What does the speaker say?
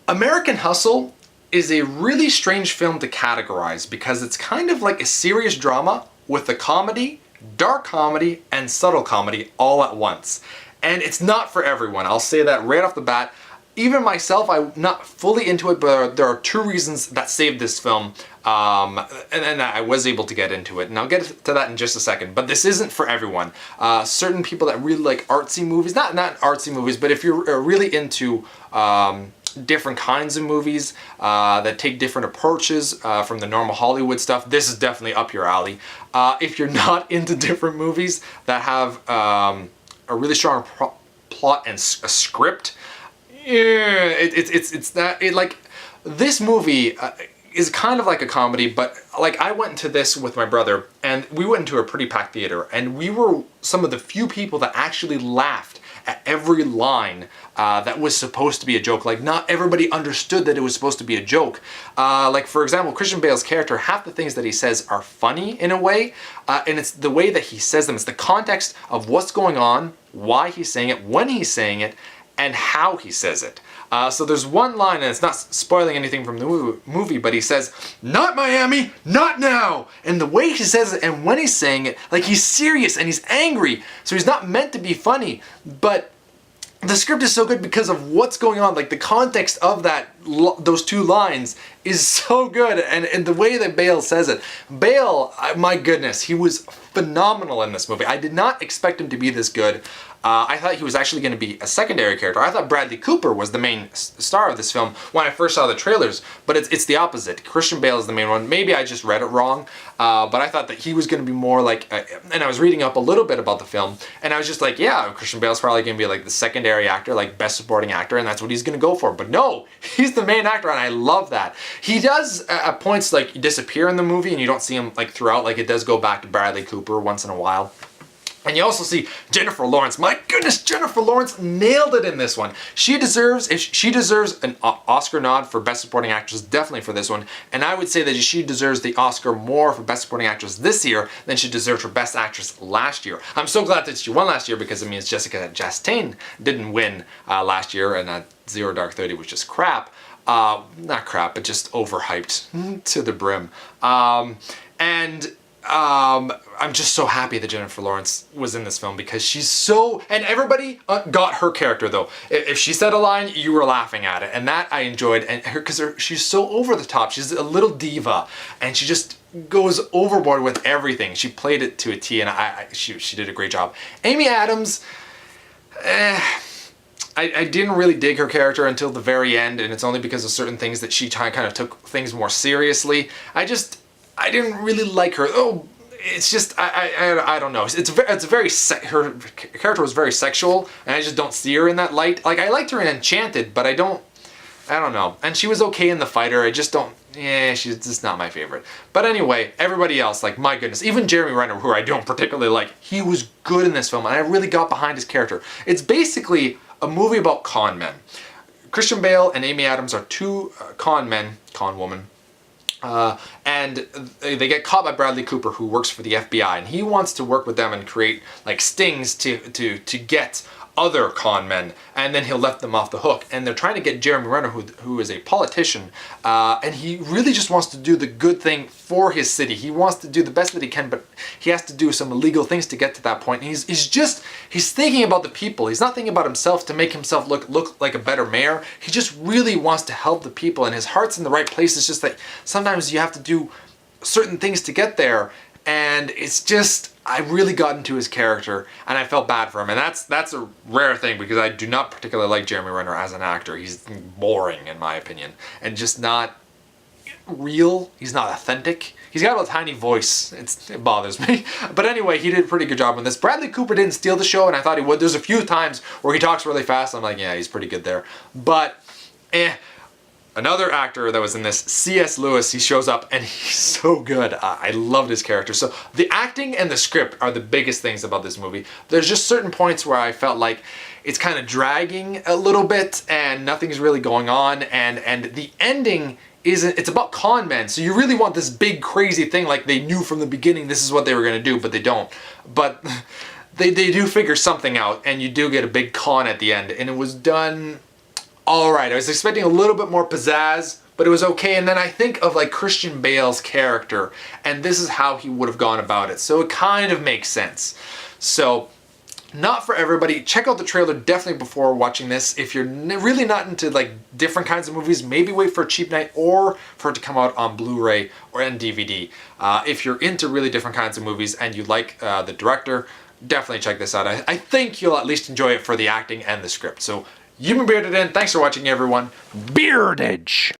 American Hustle is a really strange film to categorize because it's kind of like a serious drama with a comedy, dark comedy, and subtle comedy all at once. And it's not for everyone. I'll say that right off the bat. Even myself, I'm not fully into it, but there are two reasons that saved this film, and I was able to get into it. And I'll get to that in just a second. But this isn't for everyone. Certain people that really like artsy movies, not artsy movies, but if you're really into different kinds of movies that take different approaches from the normal Hollywood stuff, this is definitely up your alley. If you're not into different movies that have a really strong plot and a script, yeah, like this movie is kind of like a comedy, but like I went into this with my brother and we went into a pretty packed theater and we were some of the few people that actually laughed at every line that was supposed to be a joke. Like not everybody understood that it was supposed to be a joke. Like for example, Christian Bale's character, half the things that he says are funny in a way, and it's the way that he says them. It's the context of what's going on, why he's saying it, when he's saying it, and how he says it. So there's one line, and it's not spoiling anything from the movie, but he says, "Not Miami, not now!" And the way he says it and when he's saying it, like he's serious and he's angry. So he's not meant to be funny, but the script is so good because of what's going on. Like the context of those two lines is so good, and the way that Bale says it. Bale, my goodness, he was phenomenal in this movie. I did not expect him to be this good. I thought he was actually going to be a secondary character. I thought Bradley Cooper was the main star of this film when I first saw the trailers, but it's the opposite. Christian Bale is the main one. Maybe I just read it wrong, but I thought that he was going to be more like, and I was reading up a little bit about the film, and I was just like, yeah, Christian Bale's probably going to be like the secondary actor, like best supporting actor, and that's what he's going to go for. But no, he's the main actor, and I love that. He does at points like disappear in the movie, and you don't see him like throughout. Like it does go back to Bradley Cooper once in a while. And you also see Jennifer Lawrence. My goodness, Jennifer Lawrence nailed it in this one. She deserves an Oscar nod for Best Supporting Actress, definitely for this one. And I would say that she deserves the Oscar more for Best Supporting Actress this year than she deserved for Best Actress last year. I'm so glad that she won last year because it means Jessica Chastain didn't win last year, and Zero Dark 30 was just crap. Not crap, but just overhyped to the brim. I'm just so happy that Jennifer Lawrence was in this film because she's so, and everybody got her character though. If she said a line, you were laughing at it, and that I enjoyed. And because she's so over the top, she's a little diva, and she just goes overboard with everything. She played it to a T, and she did a great job. Amy Adams, I didn't really dig her character until the very end, and it's only because of certain things that she kind of took things more seriously. I didn't really like her. Oh, it's just I don't know. Her character was very sexual, and I just don't see her in that light. Like I liked her in Enchanted, but I don't know. And she was okay in The Fighter. I just don't. Yeah, she's just not my favorite. But anyway, everybody else, like my goodness, even Jeremy Renner, who I don't particularly like, he was good in this film, and I really got behind his character. It's basically a movie about con men. Christian Bale and Amy Adams are two con women. And they get caught by Bradley Cooper, who works for the FBI, and he wants to work with them and create like stings to get other con men, and then he'll let them off the hook. And they're trying to get Jeremy Renner, who is a politician, and he really just wants to do the good thing for his city. He wants to do the best that he can, but he has to do some illegal things to get to that point. And he's thinking about the people. He's not thinking about himself to make himself look like a better mayor. He just really wants to help the people, and his heart's in the right place. It's just that sometimes you have to do certain things to get there, and it's just, I really got into his character, and I felt bad for him, and that's a rare thing because I do not particularly like Jeremy Renner as an actor. He's boring in my opinion, and just not real. He's not authentic. He's got a tiny voice. It bothers me. But anyway, he did a pretty good job on this. Bradley Cooper didn't steal the show, and I thought he would. There's a few times where he talks really fast. I'm like, yeah, he's pretty good there. But another actor that was in this, C.S. Lewis, he shows up and he's so good. I loved his character. So the acting and the script are the biggest things about this movie. There's just certain points where I felt like it's kind of dragging a little bit and nothing's really going on, and the ending it's about con men, so you really want this big crazy thing like they knew from the beginning this is what they were going to do, but they don't. But they do figure something out, and you do get a big con at the end, and it was done alright. I was expecting a little bit more pizzazz, but it was okay. And then I think of like Christian Bale's character, and this is how he would have gone about it. So it kind of makes sense. So, not for everybody. Check out the trailer definitely before watching this. If you're really not into like different kinds of movies, maybe wait for a cheap night or for it to come out on Blu-ray or on DVD. If you're into really different kinds of movies and you like the director, definitely check this out. I think you'll at least enjoy it for the acting and the script. So, you've been Bearded In. Thanks for watching, everyone. Beardage!